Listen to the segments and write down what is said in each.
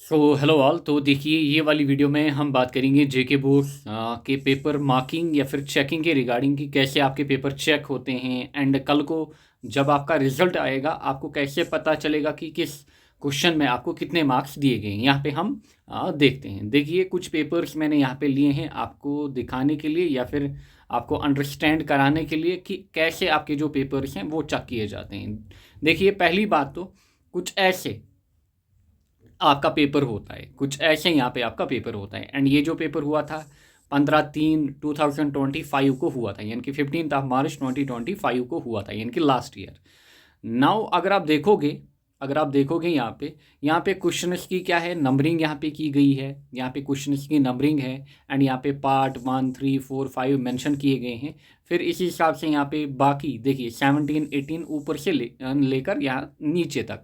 Hello all. तो देखिए, ये वाली वीडियो में हम बात करेंगे जेके बोर्ड के पेपर मार्किंग या फिर चेकिंग के रिगार्डिंग कि कैसे आपके पेपर चेक होते हैं एंड कल को जब आपका रिजल्ट आएगा आपको कैसे पता चलेगा कि किस क्वेश्चन में आपको कितने मार्क्स दिए गए हैं। यहाँ पे हम देखते हैं। देखिए, कुछ पेपर्स मैंने यहाँ पे लिए हैं आपको दिखाने के लिए या फिर आपको अंडरस्टैंड कराने के लिए कि कैसे आपके जो पेपर्स हैं वो चेक किए जाते हैं। देखिए, पहली बात तो कुछ ऐसे आपका पेपर होता है, कुछ ऐसे यहाँ पे आपका पेपर होता है एंड ये जो पेपर हुआ था 15/3/2025 को हुआ था, यानी कि 15 मार्च 2025 को हुआ था, यानी कि लास्ट ईयर। नाउ अगर आप देखोगे यहाँ पे क्वेश्चंस की क्या है, नंबरिंग यहाँ पे की गई है। यहाँ पे क्वेश्चंस की नंबरिंग है एंड यहाँ पे पार्ट 1 3 4 5 मेंशन किए गए हैं। फिर इसी हिसाब से यहाँ पे बाकी देखिए 17 18 ऊपर से लेकर यहाँ नीचे तक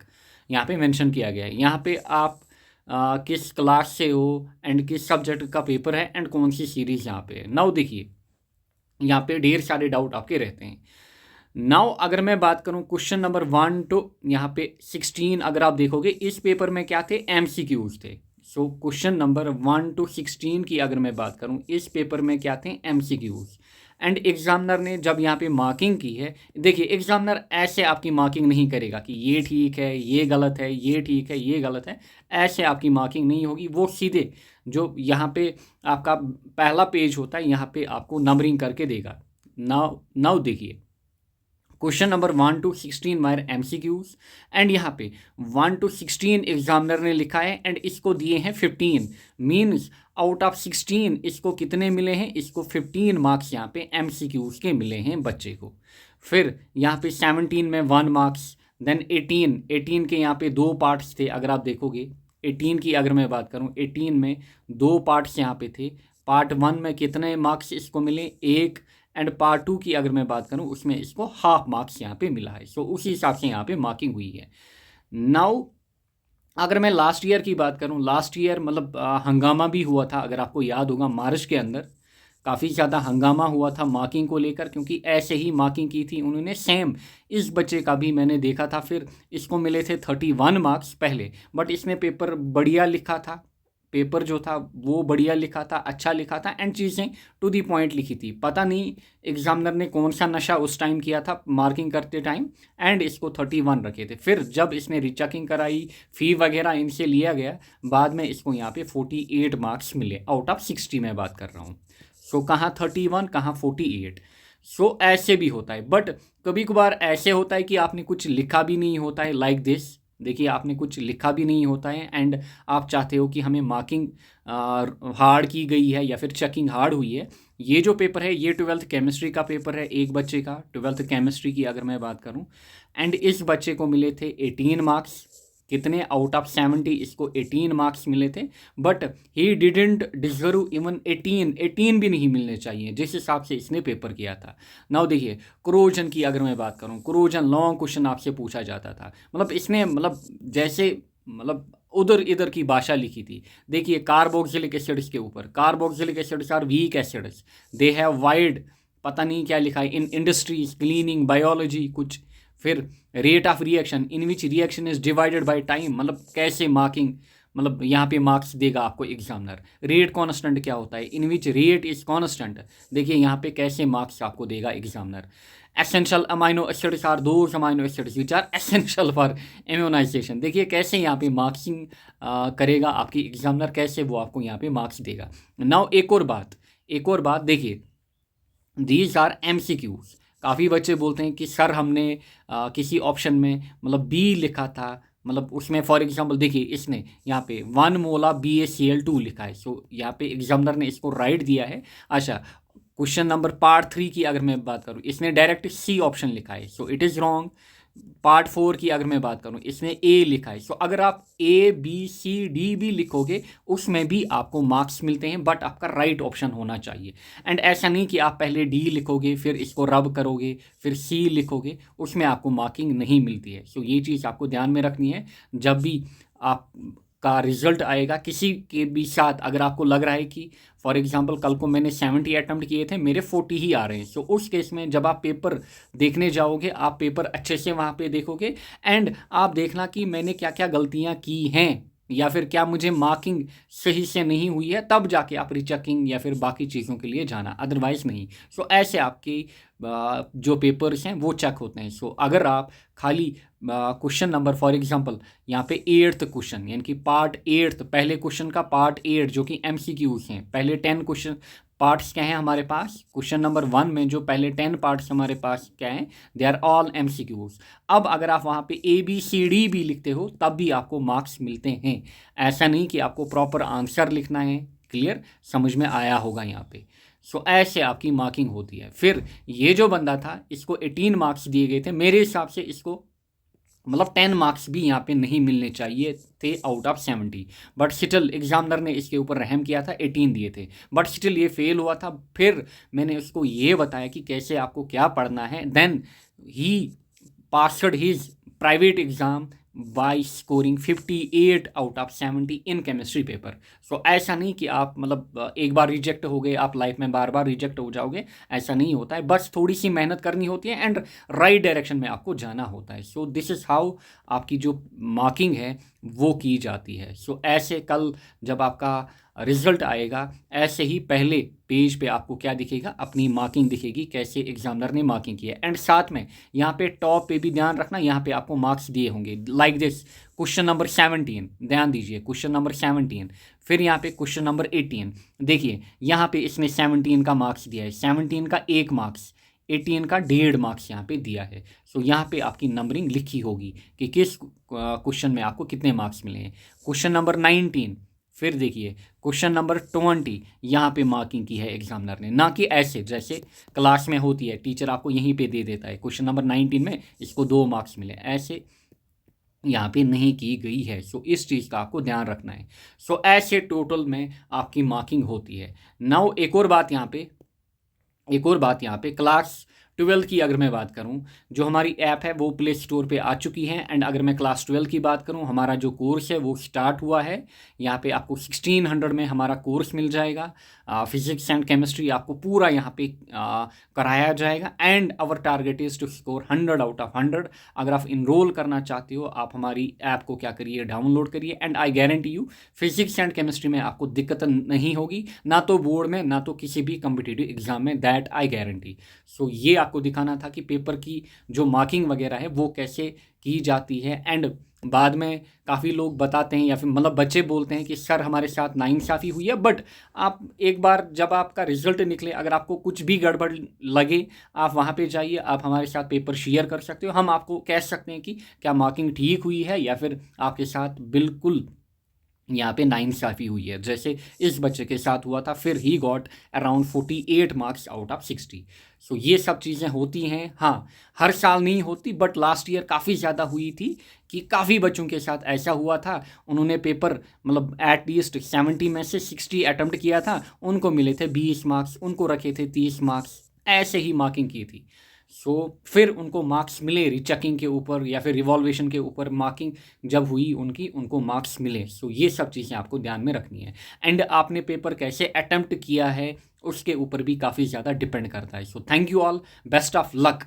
यहाँ पे मेंशन किया गया है। यहाँ पे आप किस क्लास से हो एंड किस सब्जेक्ट का पेपर है एंड कौन सी सीरीज यहाँ पे है। नाउ देखिए, यहाँ पे ढेर सारे डाउट आपके रहते हैं। नाउ अगर मैं बात करूँ क्वेश्चन नंबर 1 टू यहाँ पे 16, अगर आप देखोगे इस पेपर में क्या थे, एमसीक्यूज थे। सो क्वेश्चन नंबर 1 टू 16 की अगर मैं बात करूँ इस पेपर में क्या थे, एमसीक्यूज। एंड एग्जामिनर ने जब यहाँ पे मार्किंग की है, देखिए एग्जामिनर ऐसे आपकी मार्किंग नहीं करेगा कि ये ठीक है ये गलत है, ये ठीक है ये गलत है। ऐसे आपकी मार्किंग नहीं होगी। वो सीधे जो यहाँ पे आपका पहला पेज होता है यहाँ पे आपको नंबरिंग करके देगा। नाउ नाउ देखिए, question number 1 to 16 Mayar MCQs and यहाँ पे 1 टू 16 एग्जामिनर ने लिखा है एंड इसको दिए हैं 15। मीन्स आउट ऑफ 16 इसको कितने मिले हैं, इसको 15 मार्क्स यहाँ पे एमसीक्यूज के मिले हैं बच्चे को। फिर यहाँ पे 17 में 1 मार्क्स, देन 18 के यहाँ पे दो पार्ट्स थे। अगर आप देखोगे 18 की अगर मैं बात करूँ, 18 में दो पार्ट्स यहाँ पे थे। पार्ट 1 में कितने मार्क्स इसको मिले, एक। एंड पार्ट 2 की अगर मैं बात करूं उसमें इसको हाफ मार्क्स यहाँ पे मिला है। सो उसी हिसाब से यहाँ पे मार्किंग हुई है। नाउ अगर मैं लास्ट ईयर की बात करूं, लास्ट ईयर मतलब हंगामा भी हुआ था। अगर आपको याद होगा मार्च के अंदर काफ़ी ज़्यादा हंगामा हुआ था मार्किंग को लेकर, क्योंकि ऐसे ही मार्किंग की थी उन्होंने सेम। इस बच्चे का भी मैंने देखा था, फिर इसको मिले थे 31 मार्क्स पहले, बट इसने पेपर बढ़िया लिखा था। पेपर जो था वो बढ़िया लिखा था, अच्छा लिखा था एंड चीज़ें टू दी पॉइंट लिखी थी। पता नहीं एग्जामिनर ने कौन सा नशा उस टाइम किया था मार्किंग करते टाइम, एंड इसको 31 रखे थे। फिर जब इसने रीचेकिंग कराई, फ़ी वगैरह इनसे लिया गया, बाद में इसको यहाँ पे 48 मार्क्स मिले आउट ऑफ 60 में बात कर रहा हूँ। सो कहाँ 31 कहाँ 48। सो ऐसे भी होता है, बट कभी कभार ऐसे होता है कि आपने कुछ लिखा भी नहीं होता है, लाइक दिस। देखिए, आपने कुछ लिखा भी नहीं होता है एंड आप चाहते हो कि हमें मार्किंग हार्ड की गई है या फिर चेकिंग हार्ड हुई है। ये जो पेपर है ये 12th केमिस्ट्री का पेपर है, एक बच्चे का 12th केमिस्ट्री की अगर मैं बात करूं। एंड इस बच्चे को मिले थे 18 मार्क्स। कितने आउट ऑफ 70 इसको 18 मार्क्स मिले थे, but he didn't deserve even 18 भी नहीं मिलने चाहिए जिस हिसाब से इसने पेपर किया था। नाउ देखिए, क्रोजन की अगर मैं बात करूं, क्रोजन लॉन्ग क्वेश्चन आपसे पूछा जाता था। मतलब इसने मतलब जैसे मतलब उधर इधर की भाषा लिखी थी। देखिए, कार्बोक्सिलिक एसिड्स के ऊपर, carboxylic acids are weak acids, they have wide, पता नहीं क्या लिखा है, इन इंडस्ट्रीज क्लीनिंग बायोलॉजी कुछ। फिर rate of reaction in which reaction is divided by time, मतलब कैसे मार्किंग, मतलब यहाँ पे मार्क्स देगा आपको एग्जामिनर। रेट कांस्टेंट क्या होता है, in which rate is constant, देखिए यहाँ पे कैसे मार्क्स आपको देगा examiner. Essential amino acids are those amino acids which are essential for immunization, देखिए कैसे यहाँ पे मार्क्सिंग करेगा आपकी एग्जामिनर, कैसे वो आपको यहाँ पे मार्क्स देगा। नाउ एक और बात देखिए, दीज आर एमसीक्यूज। काफ़ी बच्चे बोलते हैं कि सर हमने किसी ऑप्शन में मतलब बी लिखा था, मतलब उसमें फॉर एग्जांपल देखिए इसने यहाँ पे 1 मोला BaCl2 लिखा है। सो यहाँ पे एग्जामिनर ने इसको राइट दिया है। अच्छा, क्वेश्चन नंबर पार्ट 3 की अगर मैं बात करूँ, इसने डायरेक्ट सी ऑप्शन लिखा है, so it is wrong. Part 4 की अगर मैं बात करूं, इसमें ए लिखा है। सो अगर आप A B C D भी लिखोगे उसमें भी आपको मार्क्स मिलते हैं, बट आपका राइट ऑप्शन होना चाहिए। एंड ऐसा नहीं कि आप पहले डी लिखोगे फिर इसको रब करोगे फिर सी लिखोगे, उसमें आपको मार्किंग नहीं मिलती है। सो ये चीज़ आपको ध्यान में रखनी है जब भी आप का रिजल्ट आएगा किसी के भी साथ। अगर आपको लग रहा है कि फॉर एग्जांपल कल को मैंने 70 अटैम्प्ट किए थे, मेरे 40 ही आ रहे हैं, सो उस केस में जब आप पेपर देखने जाओगे आप पेपर अच्छे से वहाँ पे देखोगे एंड आप देखना कि मैंने क्या क्या गलतियाँ की हैं। या फिर क्या मुझे मार्किंग सही से नहीं हुई है, तब जाके आप रीचेकिंग या फिर बाकी चीज़ों के लिए जाना, अदरवाइज़ नहीं। सो ऐसे आपकी जो पेपर्स हैं वो चेक होते हैं। सो अगर आप खाली क्वेश्चन नंबर फॉर एग्जांपल यहाँ पे 8th क्वेश्चन यानी कि पार्ट 8th, पहले क्वेश्चन का पार्ट 8 जो कि MCQs हैं, पहले 10 क्वेश्चन पार्ट्स क्या हैं हमारे पास, क्वेश्चन नंबर 1 में जो पहले 10 पार्ट्स हमारे पास क्या हैं, दे आर ऑल MCQs। अब अगर आप वहाँ पे ABCD भी लिखते हो तब भी आपको मार्क्स मिलते हैं। ऐसा नहीं कि आपको प्रॉपर आंसर लिखना है। क्लियर, समझ में आया होगा यहाँ पे। सो ऐसे आपकी मार्किंग होती है। फिर ये जो बंदा था इसको 18 मार्क्स दिए गए थे, मेरे हिसाब से इसको मतलब 10 मार्क्स भी यहाँ पे नहीं मिलने चाहिए थे out of 70, but still examiner ने इसके ऊपर रहम किया था, 18 दिए थे, बट स्टिल ये फेल हुआ था। फिर मैंने उसको ये बताया कि कैसे आपको क्या पढ़ना है, then he passed his private exam by scoring 58 out of 70 in chemistry paper. So ऐसा नहीं कि आप मतलब एक बार रिजेक्ट हो गए आप लाइफ में बार बार रिजेक्ट हो जाओगे, ऐसा नहीं होता है। बस थोड़ी सी मेहनत करनी होती है एंड राइट डायरेक्शन में आपको जाना होता है। सो दिस इज़ हाउ आपकी जो मार्किंग है वो की जाती है। सो ऐसे कल जब आपका रिजल्ट आएगा ऐसे ही पहले पेज पे आपको क्या दिखेगा, अपनी मार्किंग दिखेगी, कैसे एग्जामिनर ने मार्किंग की है। एंड साथ में यहाँ पे टॉप पे भी ध्यान रखना, यहाँ पे आपको मार्क्स दिए होंगे लाइक दिस, क्वेश्चन नंबर 17, ध्यान दीजिए क्वेश्चन नंबर 17, फिर यहाँ पे क्वेश्चन नंबर 18, देखिए यहाँ पे इसने 17 का मार्क्स दिया है, 17 का 1 मार्क्स, 18 का 1.5 मार्क्स यहाँ पे दिया है। सो यहाँ पे आपकी नंबरिंग लिखी होगी कि किस क्वेश्चन में आपको कितने मार्क्स मिले हैं। क्वेश्चन नंबर 19, फिर देखिए क्वेश्चन नंबर 20, यहाँ पे मार्किंग की है एग्जामिनर ने, ना कि ऐसे जैसे क्लास में होती है टीचर आपको यहीं पे दे देता है क्वेश्चन नंबर 19 में इसको 2 मार्क्स मिले, ऐसे यहाँ पे नहीं की गई है। सो इस चीज़ का आपको ध्यान रखना है। सो ऐसे टोटल में आपकी मार्किंग होती है। नाउ एक और बात यहाँ पे क्लास 12 की अगर मैं बात करूं, जो हमारी ऐप है वो प्ले स्टोर पे आ चुकी है। एंड अगर मैं क्लास 12 की बात करूं, हमारा जो कोर्स है वो स्टार्ट हुआ है। यहाँ पे आपको 1600 में हमारा कोर्स मिल जाएगा। फिजिक्स एंड केमिस्ट्री आपको पूरा यहाँ पे कराया जाएगा। And our target is to score 100 out of 100। अगर आप इनरोल करना चाहते हो आप हमारी ऐप को क्या करिए, डाउनलोड करिए। And I guarantee you physics and chemistry में आपको दिक्कत नहीं होगी, ना तो बोर्ड में ना तो किसी भी कम्पिटिटिव एग्जाम में, दैट आई गारंटी। सो ये आपको दिखाना था कि पेपर की जो मार्किंग वगैरह है वो कैसे की जाती है। एंड बाद में काफ़ी लोग बताते हैं या फिर मतलब बच्चे बोलते हैं कि सर हमारे साथ नाइंसाफ़ी हुई है। बट आप एक बार जब आपका रिजल्ट निकले, अगर आपको कुछ भी गड़बड़ लगे आप वहाँ पे जाइए, आप हमारे साथ पेपर शेयर कर सकते हो। हम आपको कह सकते हैं कि क्या मार्किंग ठीक हुई है या फिर आपके साथ बिल्कुल यहाँ पे नाइंसाफ़ी हुई है, जैसे इस बच्चे के साथ हुआ था। फिर he got around 48 marks out of 60। सो ये सब चीज़ें होती हैं। हाँ, हर साल नहीं होती, बट लास्ट ईयर काफ़ी ज़्यादा हुई थी कि काफ़ी बच्चों के साथ ऐसा हुआ था। उन्होंने पेपर मतलब एटलीस्ट 70 में से 60 अटैम्प्ट किया था, उनको मिले थे 20 मार्क्स, उनको रखे थे 30 मार्क्स, ऐसे ही मार्किंग की थी। सो फिर उनको मार्क्स मिले रीचेकिंग के ऊपर या फिर रिवॉल्वेशन के ऊपर, मार्किंग जब हुई उनकी उनको मार्क्स मिले। सो ये सब चीज़ें आपको ध्यान में रखनी है। एंड आपने पेपर कैसे अटेम्प्ट किया है उसके ऊपर भी काफ़ी ज़्यादा डिपेंड करता है। So thank you all, best of luck.